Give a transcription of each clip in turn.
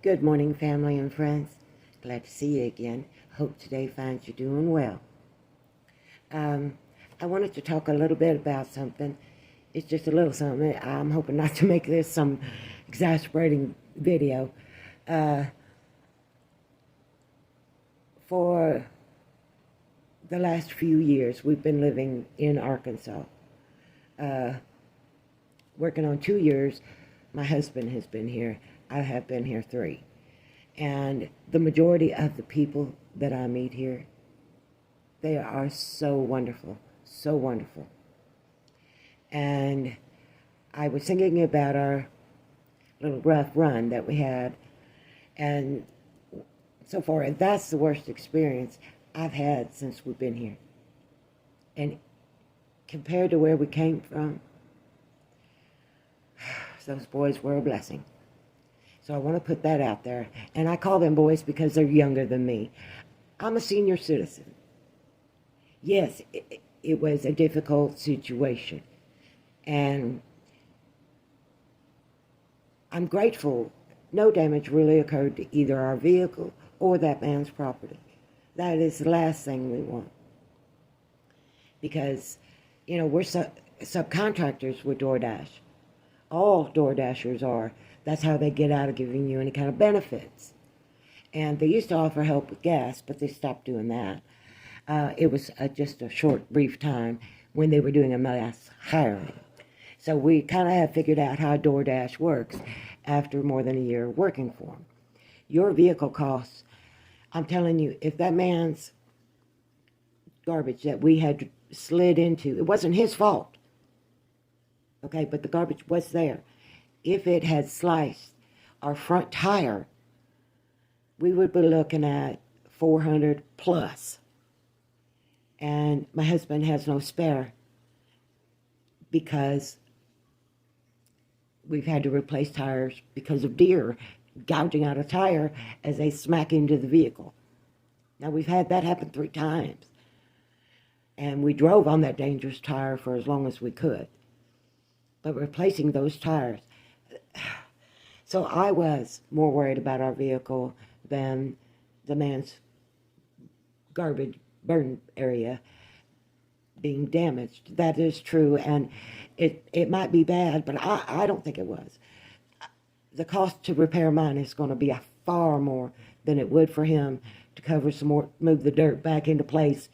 Good morning, family and friends. Glad to see you again. Hope today finds you doing well. Um, I wanted to talk a little bit about something. It's just a little something. I'm hoping not to make this some exasperating video. Uh, for the last few years, we've been living in Arkansas. Uh, Working on 2 years, my husband has been here. I have been here 3. And the majority of the people that I meet here, they are so wonderful, so wonderful. And I was thinking about our little rough run that we had, and so far, that's the worst experience I've had since we've been here. And compared to where we came from, those boys were a blessing. So I want to put that out there. And I call them boys because they're younger than me. I'm a senior citizen. Yes, it was a difficult situation. And I'm grateful no damage really occurred to either our vehicle or that man's property. That is the last thing we want. Because, we're subcontractors with DoorDash. All DoorDashers are. That's how they get out of giving you any kind of benefits. And they used to offer help with gas, but they stopped doing that. It was just a short, brief time when they were doing a mass hiring. So we kind of have figured out how DoorDash works after more than a year working for them. Your vehicle costs, I'm telling you, if that man's garbage that we had slid into, it wasn't his fault, okay, but the garbage was there. If it had sliced our front tire, we would be looking at $400 plus. And my husband has no spare because we've had to replace tires because of deer gouging out a tire as they smack into the vehicle. Now, we've had that happen 3 times. And we drove on that dangerous tire for as long as we could. But replacing those tires. So I was more worried about our vehicle than the man's garbage burn area being damaged. That is true, and it might be bad, but I don't think it was. The cost to repair mine is going to be far more than it would for him to cover some more, move the dirt back into place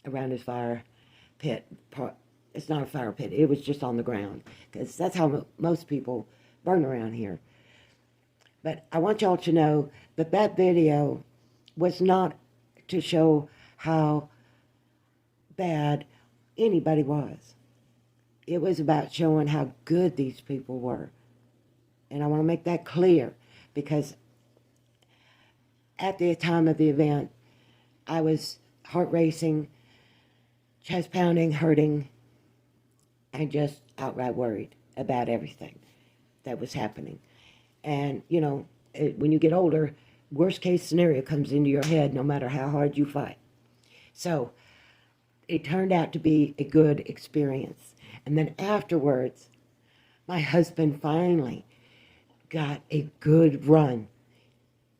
around his fire pit. It's not a fire pit. It was just on the ground, because that's how most people burn around here. But I want y'all to know that that video was not to show how bad anybody was. It was about showing how good these people were. And I want to make that clear, because at the time of the event, I was heart racing, chest pounding, hurting, and just outright worried about everything that was happening. And, when you get older, worst case scenario comes into your head no matter how hard you fight. So it turned out to be a good experience. And then afterwards, my husband finally got a good run.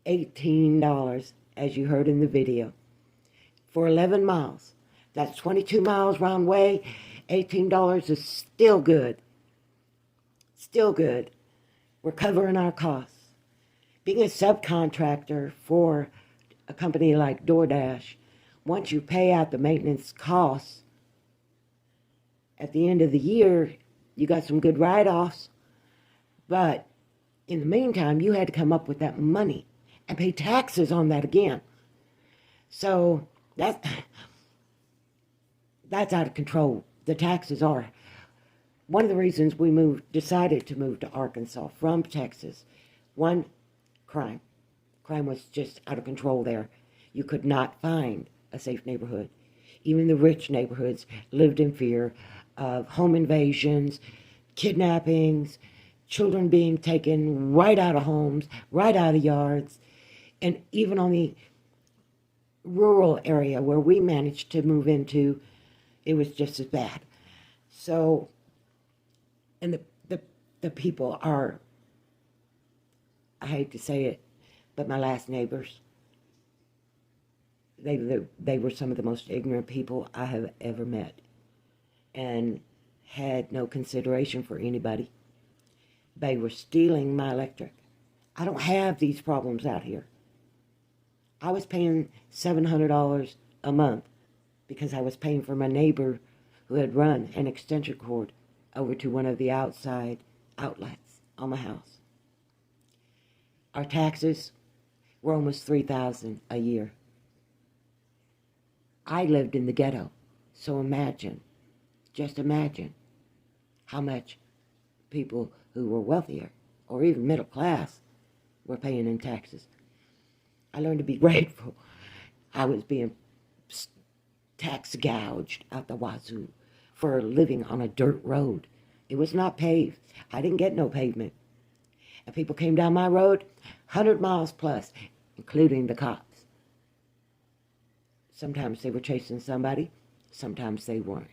$18, as you heard in the video, for 11 miles. That's 22 miles round way. $18 is still good. Still good. We're covering our costs. Being a subcontractor for a company like DoorDash, once you pay out the maintenance costs, at the end of the year, you got some good write-offs. But in the meantime, you had to come up with that money and pay taxes on that again. So that's out of control. The taxes are. One of the reasons we decided to move to Arkansas from Texas, one, crime. Crime was just out of control there. You could not find a safe neighborhood. Even the rich neighborhoods lived in fear of home invasions, kidnappings, children being taken right out of homes, right out of yards. And even on the rural area where we managed to move into, it was just as bad. So, and the people are I hate to say it, but my last neighbors, they were some of the most ignorant people I have ever met, and had no consideration for anybody. They were stealing my electric. I don't have these problems out here. I was paying $700 a month because I was paying for my neighbor who had run an extension cord over to one of the outside outlets on my house. Our taxes were almost $3,000 a year. I lived in the ghetto, so imagine, just imagine how much people who were wealthier or even middle class were paying in taxes. I learned to be grateful. I was being tax gouged out the wazoo for living on a dirt road. It was not paved. I didn't get no pavement. And people came down my road 100 miles plus, including the cops. Sometimes they were chasing somebody, sometimes they weren't.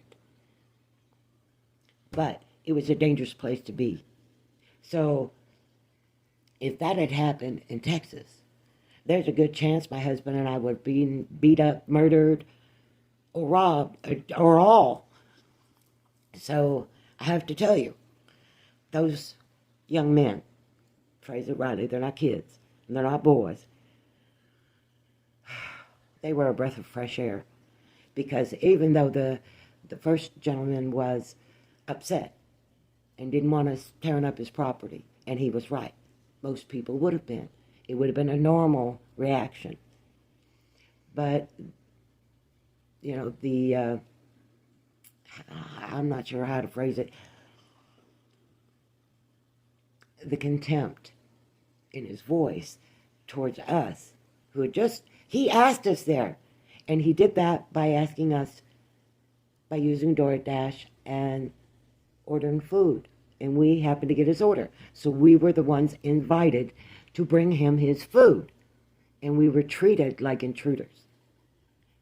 But it was a dangerous place to be. So if that had happened in Texas, there's a good chance my husband and I would have been beat up, murdered, or robbed, or all. So I have to tell you, those young men, phrase it rightly, they're not kids, and they're not boys. They were a breath of fresh air. Because even though the first gentleman was upset and didn't want us tearing up his property, and he was right, most people would have been. It would have been a normal reaction. But, you know, I'm not sure how to phrase it, the contempt in his voice towards us, who had he asked us there, and he did that by asking us, by using DoorDash and ordering food, and we happened to get his order. So we were the ones invited to bring him his food, and we were treated like intruders,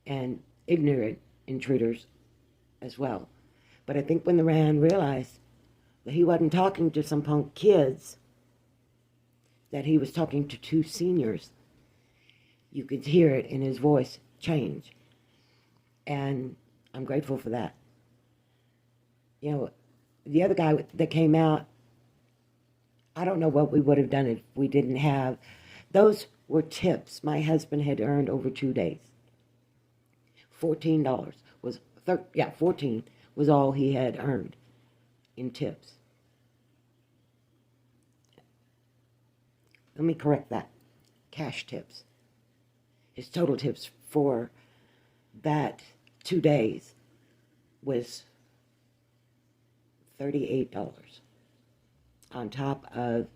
and ignorant intruders as well. But I think when the man realized that he wasn't talking to some punk kids, that he was talking to two seniors, you could hear it in his voice change. And I'm grateful for that. You know, the other guy that came out, I don't know what we would have done if we didn't have. Those were tips my husband had earned over 2 days. $14 was, 14 was all he had earned in tips. Let me correct that. Cash tips. His total tips for that 2 days was $38 on top of,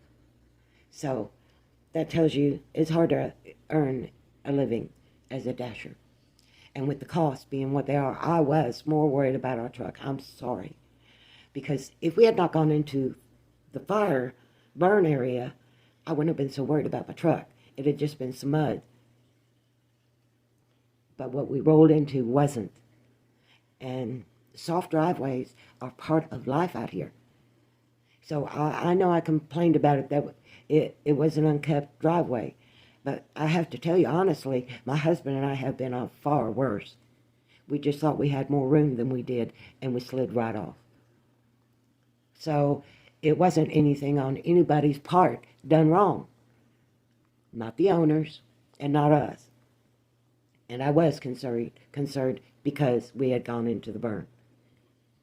so that tells you it's hard to earn a living as a dasher. And with the costs being what they are, I was more worried about our truck. I'm sorry. Because if we had not gone into the fire burn area, I wouldn't have been so worried about my truck. It had just been some mud. But what we rolled into wasn't. And soft driveways are part of life out here. So I know I complained about it, that it was an unkept driveway. But I have to tell you, honestly, my husband and I have been off far worse. We just thought we had more room than we did, and we slid right off. So it wasn't anything on anybody's part done wrong. Not the owners, and not us. And I was concerned because we had gone into the burn.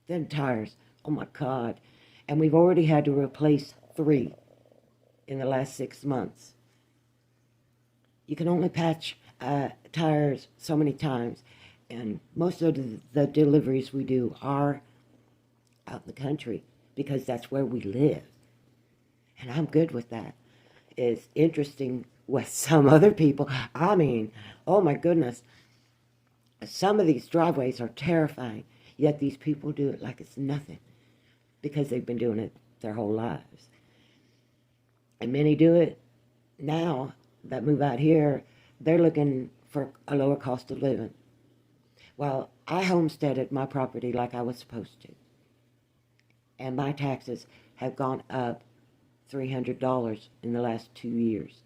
Them tires, oh my God. And we've already had to replace 3 in the last 6 months. You can only patch tires so many times, and most of the deliveries we do are out in the country because that's where we live. And I'm good with that. It's interesting with some other people. I mean, oh my goodness. Some of these driveways are terrifying, yet these people do it like it's nothing because they've been doing it their whole lives. And many do it now that move out here. They're looking for a lower cost of living. Well, I homesteaded my property like I was supposed to. And my taxes have gone up $300 in the last 2 years.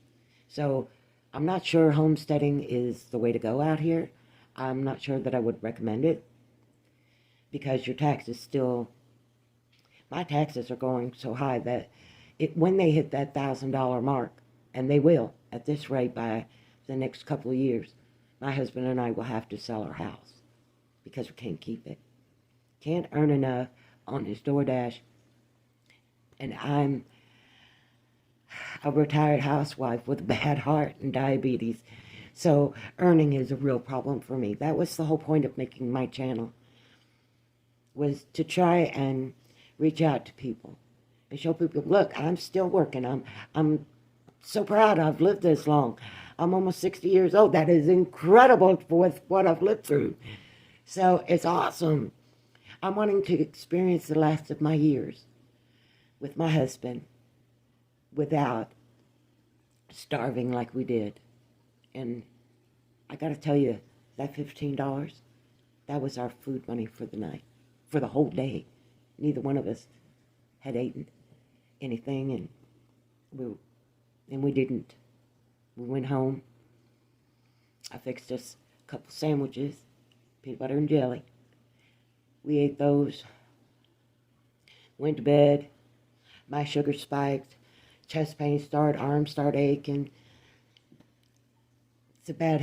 So I'm not sure homesteading is the way to go out here. I'm not sure that I would recommend it because your taxes still, my taxes are going so high that when they hit that $1,000 mark, and they will at this rate by the next couple of years, my husband and I will have to sell our house because we can't keep it. Can't earn enough on this DoorDash. And I'm a retired housewife with a bad heart and diabetes. So earning is a real problem for me. That was the whole point of making my channel, was to try and reach out to people and show people, look, I'm still working. I'm so proud I've lived this long. I'm almost 60 years old. That is incredible with what I've lived through. So it's awesome. I'm wanting to experience the last of my years with my husband without starving like we did. And I got to tell you, that $15, that was our food money for the night, for the whole day. Neither one of us had eaten anything, and we didn't. We went home. I fixed us a couple sandwiches, peanut butter and jelly. We ate those, went to bed. My sugar spiked, chest pain started, arms started aching. It's a bad,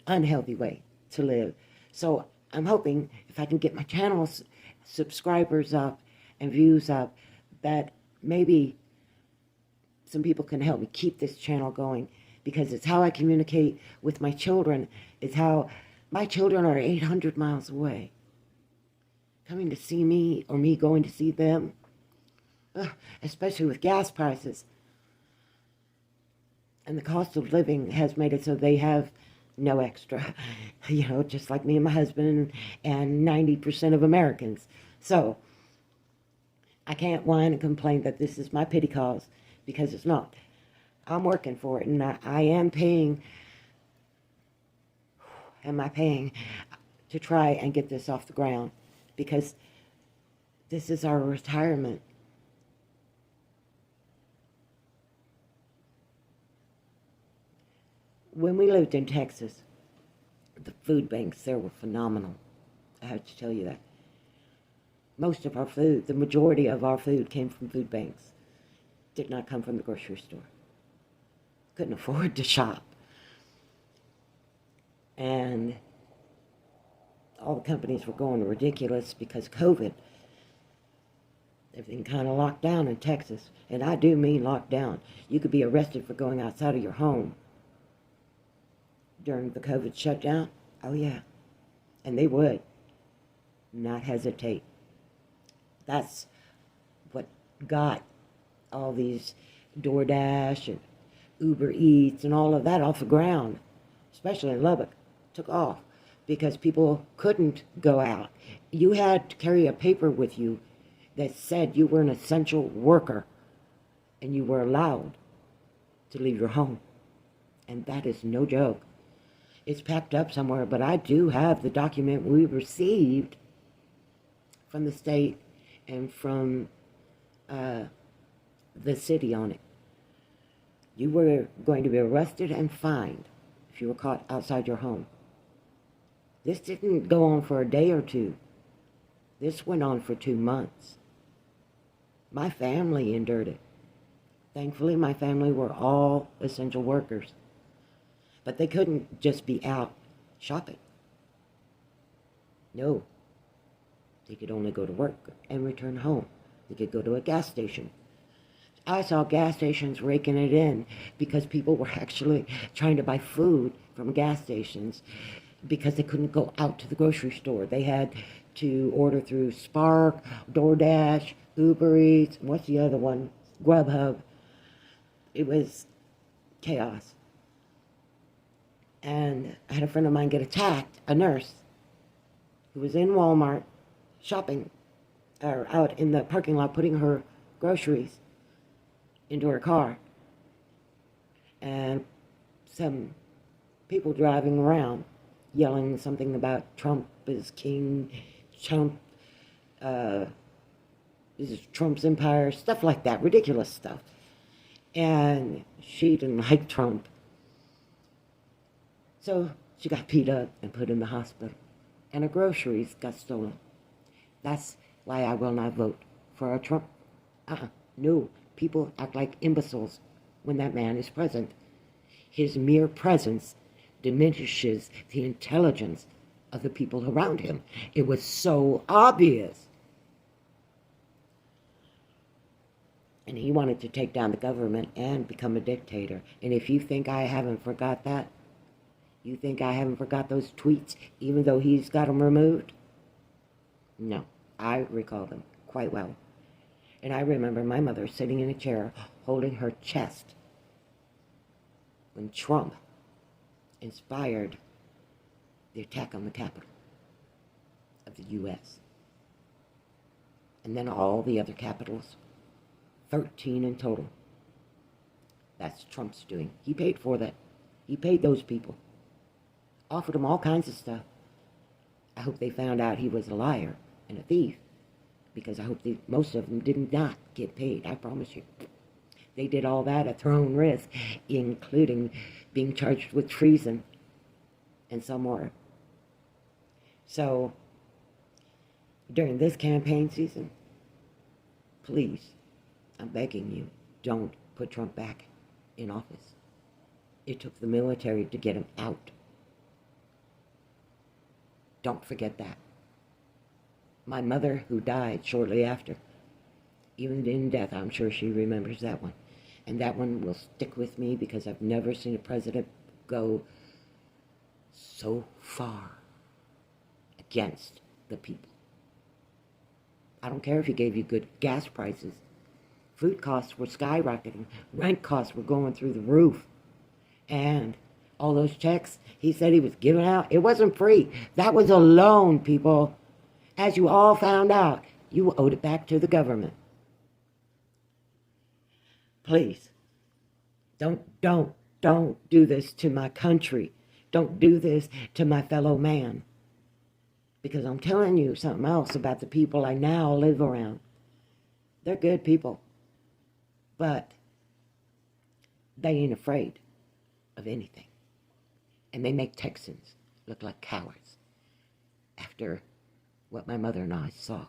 unhealthy way to live. So I'm hoping if I can get my channel's subscribers up and views up, that maybe some people can help me keep this channel going, because it's how I communicate with my children. It's how my children are 800 miles away, coming to see me or me going to see them. Especially with gas prices. And the cost of living has made it so they have no extra, just like me and my husband and 90% of Americans. So I can't whine and complain that this is my pity cause, because it's not. I'm working for it, and I am paying. Am I paying to try and get this off the ground? Because this is our retirement. When we lived in Texas, the food banks there were phenomenal. I have to tell you that. Most of our food, the majority of our food came from food banks. Did not come from the grocery store. Couldn't afford to shop. And all the companies were going ridiculous because of COVID. Everything kind of locked down in Texas. And I do mean locked down. You could be arrested for going outside of your home during the COVID shutdown. Oh yeah. And they would not hesitate. That's what got all these DoorDash and Uber Eats and all of that off the ground, especially in Lubbock. Took off because people couldn't go out. You had to carry a paper with you that said you were an essential worker and you were allowed to leave your home. And that is no joke. It's packed up somewhere, but I do have the document we received from the state and from the city on it. You were going to be arrested and fined if you were caught outside your home. This didn't go on for a day or two. This went on for 2 months. My family endured it. Thankfully, my family were all essential workers. But they couldn't just be out shopping. No. They could only go to work and return home. They could go to a gas station. I saw gas stations raking it in because people were actually trying to buy food from gas stations because they couldn't go out to the grocery store. They had to order through Spark, DoorDash, Uber Eats, what's the other one? Grubhub. It was chaos. And I had a friend of mine get attacked, a nurse, who was in Walmart shopping, or out in the parking lot putting her groceries into her car. And some people driving around yelling something about Trump is king, Trump, this is Trump's empire, stuff like that, ridiculous stuff. And she didn't like Trump. So she got beat up and put in the hospital. And her groceries got stolen. That's why I will not vote for a Trump. No, people act like imbeciles when that man is present. His mere presence diminishes the intelligence of the people around him. It was so obvious. And he wanted to take down the government and become a dictator. And if you think I haven't forgot that, you think I haven't forgot those tweets, even though he's got them removed? No, I recall them quite well. And I remember my mother sitting in a chair holding her chest when Trump inspired the attack on the Capitol of the U.S. And then all the other capitals, 13 in total. That's Trump's doing. He paid for that. He paid those people. Offered them all kinds of stuff. I hope they found out he was a liar and a thief, because I hope most of them did not get paid, I promise you. They did all that at their own risk, including being charged with treason and some more. So, during this campaign season, please, I'm begging you, don't put Trump back in office. It took the military to get him out. Don't forget that. My mother, who died shortly after, even in death, I'm sure she remembers that one. And that one will stick with me because I've never seen a president go so far against the people. I don't care if he gave you good gas prices. Food costs were skyrocketing. Rent costs were going through the roof. And all those checks he said he was giving out, it wasn't free. That was a loan, people. As you all found out, you owed it back to the government. Please, don't do this to my country. Don't do this to my fellow man. Because I'm telling you something else about the people I now live around. They're good people. But they ain't afraid of anything. And they make Texans look like cowards after what my mother and I saw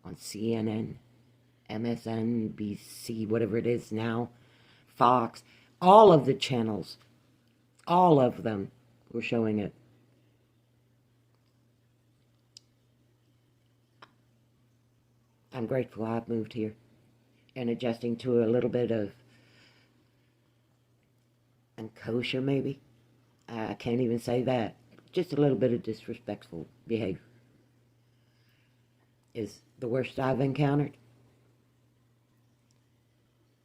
on CNN, MSNBC, whatever it is now, Fox, all of the channels, all of them were showing it. I'm grateful I've moved here and adjusting to a little bit of kosher, maybe. I can't even say that. Just a little bit of disrespectful behavior is the worst I've encountered.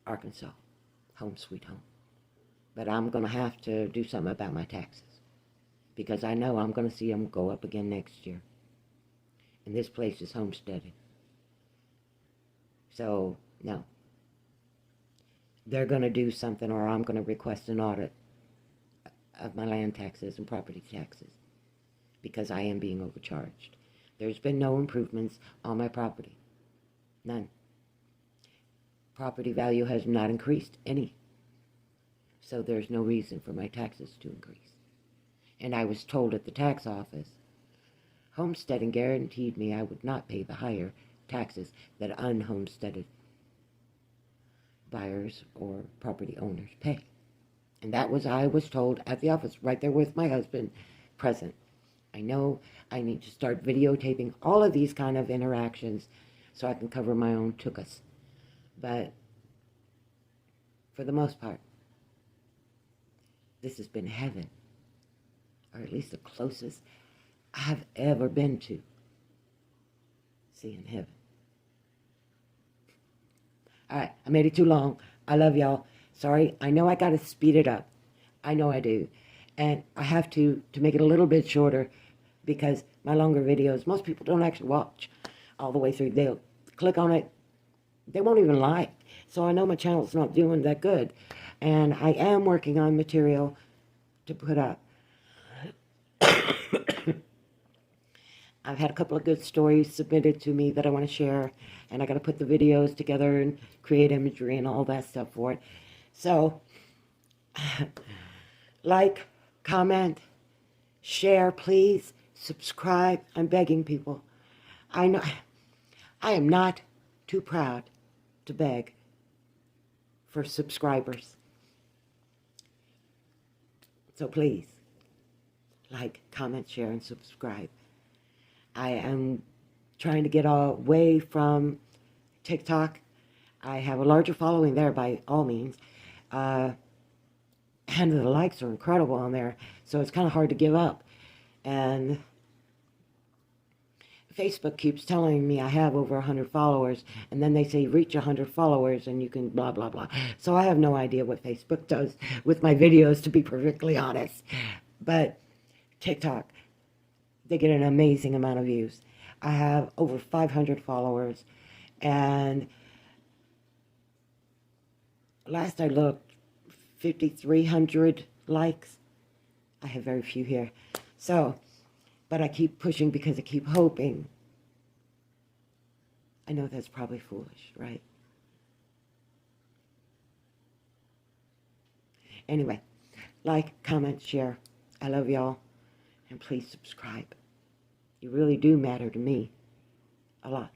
Arkansas, home sweet home. But I'm going to have to do something about my taxes because I know I'm going to see them go up again next year. And this place is homesteaded. So, no. They're going to do something, or I'm going to request an audit of my land taxes and property taxes because I am being overcharged. There's been no improvements on my property. None. Property value has not increased any. So there's no reason for my taxes to increase. And I was told at the tax office, homesteading guaranteed me I would not pay the higher taxes that unhomesteaded buyers or property owners pay. And that was, I was told at the office, right there with my husband present. I know I need to start videotaping all of these kind of interactions so I can cover my own tuchus. But for the most part, this has been heaven, or at least the closest I've ever been to seeing heaven. All right, I made it too long. I love y'all. Sorry, I know I got to speed it up. I know I do. And I have to make it a little bit shorter because my longer videos, most people don't actually watch all the way through. They'll click on it. They won't even like. So I know my channel's not doing that good. And I am working on material to put up. I've had a couple of good stories submitted to me that I want to share, and I got to put the videos together and create imagery and all that stuff for it. So, like, comment, share, please, subscribe. I'm begging people. I know I am not too proud to beg for subscribers. So please, like, comment, share, and subscribe. I am trying to get away from TikTok. I have a larger following there by all means. And the likes are incredible on there, so it's kind of hard to give up. And Facebook keeps telling me I have over 100 followers, and then they say reach 100 followers and you can blah, blah, blah. So I have no idea what Facebook does with my videos, to be perfectly honest. But TikTok, they get an amazing amount of views. I have over 500 followers, and last I looked, 5,300 likes. I have very few here. So, but I keep pushing because I keep hoping. I know that's probably foolish, right? Anyway, like, comment, share. I love y'all. And please subscribe. You really do matter to me a lot.